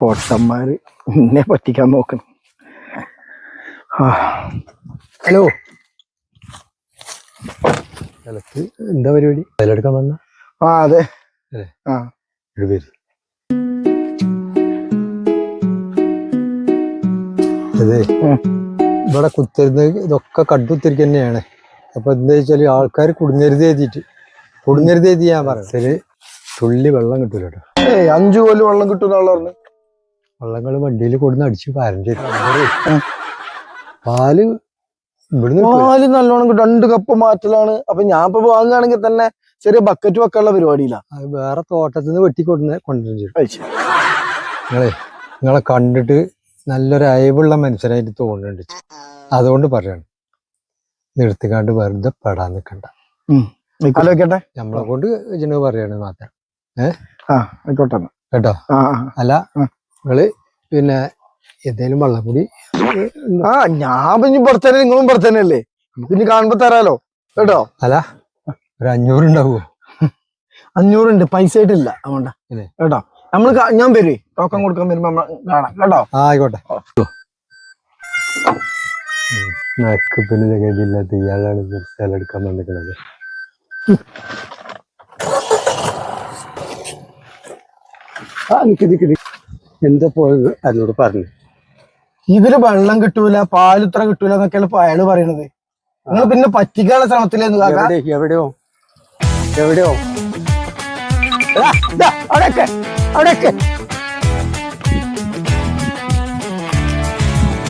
പൊട്ടന്മാര് എന്നെ പറ്റിക്കാൻ നോക്കണം. ഹലോ, എന്താ പരിപാടി? അതിലെടുക്കാൻ വന്ന? അതെ. അതെ, ഇവിടെ കുത്തരുന്നത് ഇതൊക്കെ കണ്ടുത്തിരിക്കുക തന്നെയാണ്. അപ്പൊ എന്താ വെച്ചാല് ആൾക്കാർ കുടുങ്ങരുത് ഞാൻ പറഞ്ഞത് തുള്ളി വെള്ളം കിട്ടൂല കേട്ടോ. 5 കൊല്ലം വെള്ളം കിട്ടുന്ന പറഞ്ഞു. വള്ളങ്ങൾ വണ്ടിയിൽ കൊടുന്ന് അടിച്ച് പാരന്റ് പാല് ഇവിടുന്ന് പാല് നല്ലോണം കിട്ടും. 2 കപ്പ് മാറ്റലാണ്. അപ്പൊ ഞാൻ ഇപ്പൊ വാങ്ങുകയാണെങ്കിൽ തന്നെ ചെറിയ ബക്കറ്റ് വെക്കാനുള്ള പരിപാടിയില്ല. അത് വേറെ തോട്ടത്തിൽ നിന്ന് കൊണ്ടുവരും. നിങ്ങളെ കണ്ടിട്ട് നല്ലൊരു അയവുള്ള മനുഷ്യനായിട്ട് തോന്നുന്നുണ്ട്. അതുകൊണ്ട് പറയാണ്, നിർത്തിക്കാണ്ട് വെറുതെ പെടാൻ നിൽക്കണ്ട. ആലോചിക്കട്ടെ, നമ്മളെ കൊണ്ട് ഇജന് പറയാണ് മാത്രം. ആയിക്കോട്ടെ കേട്ടോ. അല്ല നിങ്ങള് പിന്നെ എന്തേലും വെള്ളം കൂടി ഞാൻ പിന്നെ പുറത്തന്നെ, നിങ്ങളും പുറത്തന്നെ അല്ലേ, നമുക്ക് ഇനി കാണുമ്പോ തരാലോ. കേട്ടോ. അല്ല ഒരു 500 ഉണ്ടാവുമോ? 500 ഉണ്ട്, പൈസ ആയിട്ടില്ല. അതുകൊണ്ടാ കേട്ടോ. ഞാൻ വരുവേ, ടോക്കൺ കൊടുക്കാൻ വരുമ്പോ കാണാം. കേട്ടോ. ആയിക്കോട്ടെ. നക്കിപ്പിന് കഴിയില്ലാത്ത ഇയാളാണ് സ്ഥലം എടുക്കാൻ വന്നിരിക്കുന്നത്. എന്താ പോയത് അതിനോട് പറഞ്ഞു. ഇതില് വെള്ളം കിട്ടൂല, പാല് ഇത്ര കിട്ടൂല എന്നൊക്കെയാണ് ഇപ്പൊ അയാള് പറയണത്. നിങ്ങൾ പിന്നെ പറ്റിക്കാനുള്ള ശ്രമത്തിലേന്ന്. എവിടെയോ അവിടെയൊക്കെ